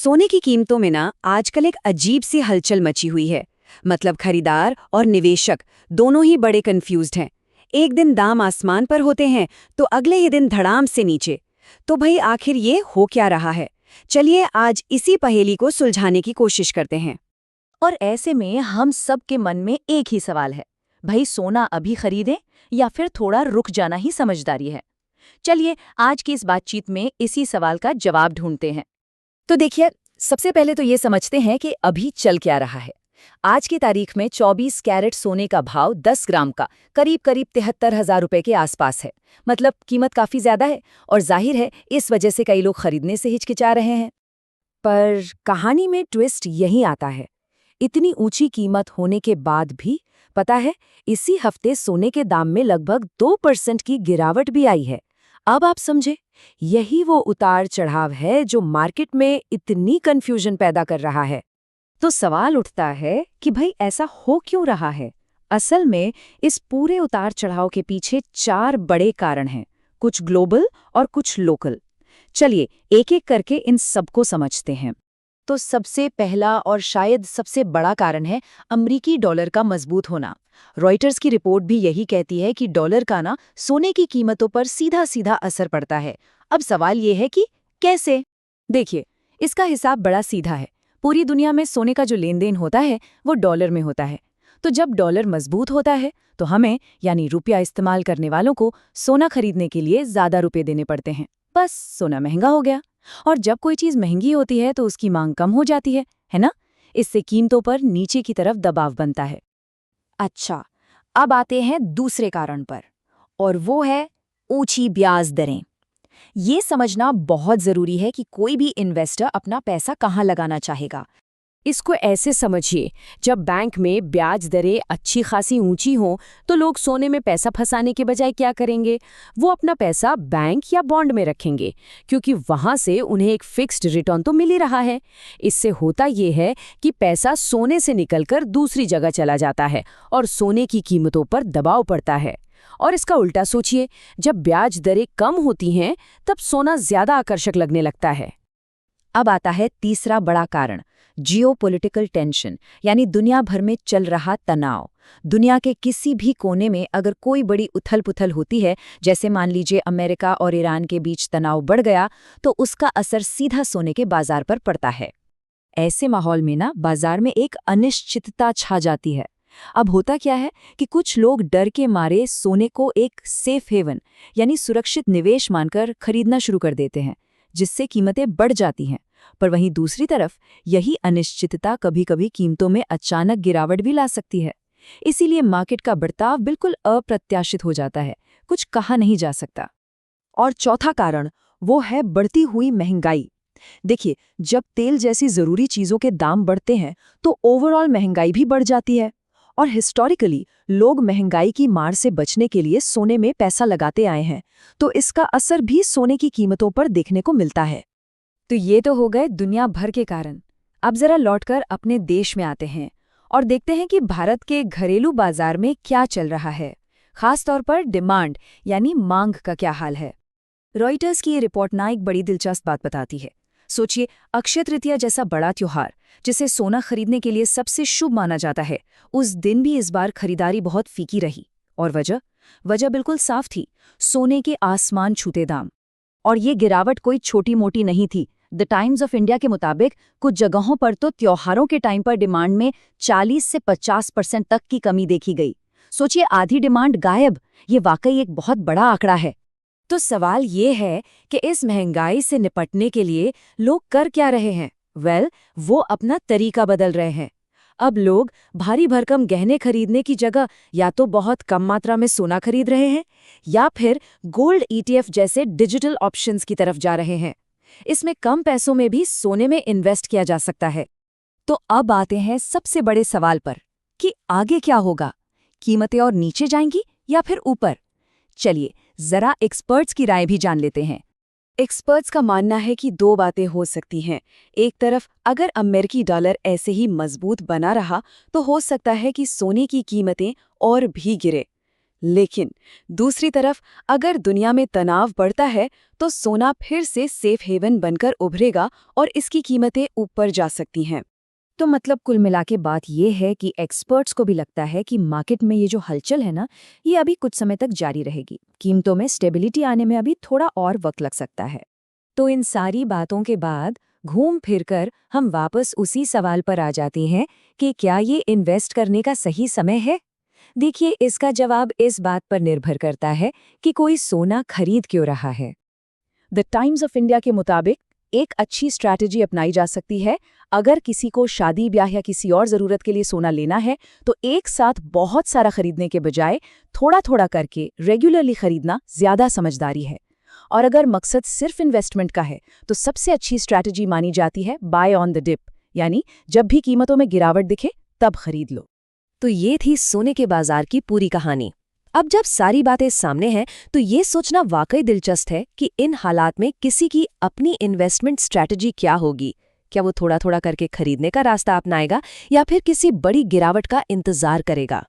सोने की कीमतों में ना आजकल एक अजीब सी हलचल मची हुई है। मतलब खरीदार और निवेशक दोनों ही बड़े कंफ्यूज्ड हैं। एक दिन दाम आसमान पर होते हैं तो अगले ही दिन धड़ाम से नीचे। तो भाई आखिर ये हो क्या रहा है? चलिए आज इसी पहेली को सुलझाने की कोशिश करते हैं। और ऐसे में हम सब के मन में एक ही सवाल है, भाई सोना अभी खरीदें या फिर थोड़ा रुक जाना ही समझदारी है। चलिए आज की इस बातचीत में इसी सवाल का जवाब ढूंढते हैं। तो देखिए, सबसे पहले तो ये समझते हैं कि अभी चल क्या रहा है। आज की तारीख में 24 कैरेट सोने का भाव 10 ग्राम का करीब करीब 73,000 रुपए के आसपास है। मतलब कीमत काफी ज्यादा है और जाहिर है इस वजह से कई लोग खरीदने से हिचकिचा रहे हैं। पर कहानी में ट्विस्ट यही आता है। इतनी ऊंची कीमत होने के बाद भी पता है, इसी हफ्ते सोने के दाम में लगभग 2% की गिरावट भी आई है। अब आप समझे, यही वो उतार चढ़ाव है जो मार्केट में इतनी कंफ्यूजन पैदा कर रहा है। तो सवाल उठता है कि भाई ऐसा हो क्यों रहा है? असल में इस पूरे उतार चढ़ाव के पीछे 4 बड़े कारण हैं, कुछ ग्लोबल और कुछ लोकल। चलिए एक एक करके इन सबको समझते हैं। तो सबसे पहला और शायद सबसे बड़ा कारण है अमेरिकी डॉलर का मजबूत होना। रॉयटर्स की रिपोर्ट भी यही कहती है कि डॉलर का ना सोने की कीमतों पर सीधा सीधा असर पड़ता है। अब सवाल ये है कि कैसे? देखिए, इसका हिसाब बड़ा सीधा है। पूरी दुनिया में सोने का जो लेन देन होता है वो डॉलर में होता है। तो जब डॉलर मजबूत होता है तो हमें यानी रुपया इस्तेमाल करने वालों को सोना खरीदने के लिए ज्यादा रुपए देने पड़ते हैं। बस सोना महंगा हो गया। और जब कोई चीज महंगी होती है तो उसकी मांग कम हो जाती है ना? इससे कीमतों पर नीचे की तरफ दबाव बनता है। अच्छा, अब आते हैं दूसरे कारण पर, और वो है ऊंची ब्याज दरें। ये समझना बहुत जरूरी है कि कोई भी इन्वेस्टर अपना पैसा कहाँ लगाना चाहेगा। इसको ऐसे समझिए, जब बैंक में ब्याज दरें अच्छी खासी ऊंची हों तो लोग सोने में पैसा फंसाने के बजाय क्या करेंगे? वो अपना पैसा बैंक या बॉन्ड में रखेंगे, क्योंकि वहां से उन्हें एक फिक्स्ड रिटर्न तो मिल ही रहा है। इससे होता ये है कि पैसा सोने से निकलकर दूसरी जगह चला जाता है और सोने की कीमतों पर दबाव पड़ता है। और इसका उल्टा सोचिए, जब ब्याज दरें कम होती हैं तब सोना ज्यादा आकर्षक लगने लगता है। अब आता है तीसरा बड़ा कारण, जियोपॉलिटिकल टेंशन, यानी दुनिया भर में चल रहा तनाव। दुनिया के किसी भी कोने में अगर कोई बड़ी उथल-पुथल होती है, जैसे मान लीजिए अमेरिका और ईरान के बीच तनाव बढ़ गया, तो उसका असर सीधा सोने के बाजार पर पड़ता है। ऐसे माहौल में ना बाजार में एक अनिश्चितता छा जाती है। अब होता क्या है कि कुछ लोग डर के मारे सोने को एक सेफ हेवन यानी सुरक्षित निवेश मानकर खरीदना शुरू कर देते हैं, जिससे कीमतें बढ़ जाती हैं। पर वहीं दूसरी तरफ यही अनिश्चितता कभी-कभी कीमतों में अचानक गिरावट भी ला सकती है। इसीलिए मार्केट का बर्ताव बिल्कुल अप्रत्याशित हो जाता है, कुछ कहा नहीं जा सकता। और चौथा कारण वो है बढ़ती हुई महंगाई। देखिए, जब तेल जैसी जरूरी चीजों के दाम बढ़ते हैं तो ओवरऑल महंगाई भी बढ़ जाती है। और हिस्टोरिकली लोग महंगाई की मार से बचने के लिए सोने में पैसा लगाते आए हैं, तो इसका असर भी सोने की कीमतों पर देखने को मिलता है। तो ये तो हो गए दुनिया भर के कारण। अब जरा लौटकर अपने देश में आते हैं और देखते हैं कि भारत के घरेलू बाजार में क्या चल रहा है। खास तौर पर डिमांड यानी मांग का क्या हाल है। रॉयटर्स की ये रिपोर्ट ना एक बड़ी दिलचस्प बात बताती है। सोचिए, अक्षय तृतीया जैसा बड़ा त्योहार जिसे सोना खरीदने के लिए सबसे शुभ माना जाता है, उस दिन भी इस बार खरीदारी बहुत फीकी रही। और वजह बिल्कुल साफ थी, सोने के आसमान छूते दाम। और ये गिरावट कोई छोटी मोटी नहीं थी। द टाइम्स ऑफ इंडिया के मुताबिक कुछ जगहों पर तो त्योहारों के टाइम पर डिमांड में 40 से 50% तक की कमी देखी गई। सोचिए, आधी डिमांड गायब। ये वाकई एक बहुत बड़ा आंकड़ा है। तो सवाल ये है कि इस महंगाई से निपटने के लिए लोग कर क्या रहे हैं? वो अपना तरीका बदल रहे हैं। अब लोग भारी भरकम गहने खरीदने की जगह या तो बहुत कम मात्रा में सोना खरीद रहे हैं या फिर गोल्ड ईटीएफ जैसे डिजिटल ऑप्शंस की तरफ जा रहे हैं। इसमें कम पैसों में भी सोने में इन्वेस्ट किया जा सकता है। तो अब आते हैं सबसे बड़े सवाल पर कि आगे क्या होगा? कीमतें और नीचे जाएंगी या फिर ऊपर? चलिए जरा एक्सपर्ट्स की राय भी जान लेते हैं। एक्सपर्ट्स का मानना है कि 2 बातें हो सकती हैं। एक तरफ अगर अमेरिकी डॉलर ऐसे ही मजबूत बना रहा तो हो सकता है कि सोने की कीमतें और भी गिरे। लेकिन दूसरी तरफ अगर दुनिया में तनाव बढ़ता है तो सोना फिर से सेफ हेवन बनकर उभरेगा और इसकी कीमतें ऊपर जा सकती हैं। तो मतलब कुल मिला के बात ये है कि एक्सपर्ट्स को भी लगता है कि मार्केट में ये जो हलचल है ना, ये अभी कुछ समय तक जारी रहेगी। कीमतों में स्टेबिलिटी आने में अभी थोड़ा और वक्त लग सकता है। तो इन सारी बातों के बाद घूम फिरकर हम वापस उसी सवाल पर आ जाते हैं कि क्या ये इन्वेस्ट करने का सही समय है? देखिए, इसका जवाब इस बात पर निर्भर करता है कि कोई सोना खरीद क्यों रहा है। द टाइम्स ऑफ इंडिया के मुताबिक एक अच्छी स्ट्रैटेजी अपनाई जा सकती है। अगर किसी को शादी ब्याह या किसी और ज़रूरत के लिए सोना लेना है तो एक साथ बहुत सारा खरीदने के बजाय थोड़ा थोड़ा करके रेगुलरली खरीदना ज़्यादा समझदारी है। और अगर मकसद सिर्फ इन्वेस्टमेंट का है तो सबसे अच्छी स्ट्रैटेजी मानी जाती है बाय ऑन द डिप, यानी जब भी कीमतों में गिरावट दिखे तब खरीद लो। तो ये थी सोने के बाजार की पूरी कहानी। अब जब सारी बातें सामने हैं तो ये सोचना वाकई दिलचस्प है कि इन हालात में किसी की अपनी इन्वेस्टमेंट स्ट्रैटेजी क्या होगी। क्या वो थोड़ा थोड़ा करके खरीदने का रास्ता अपनाएगा या फिर किसी बड़ी गिरावट का इंतजार करेगा?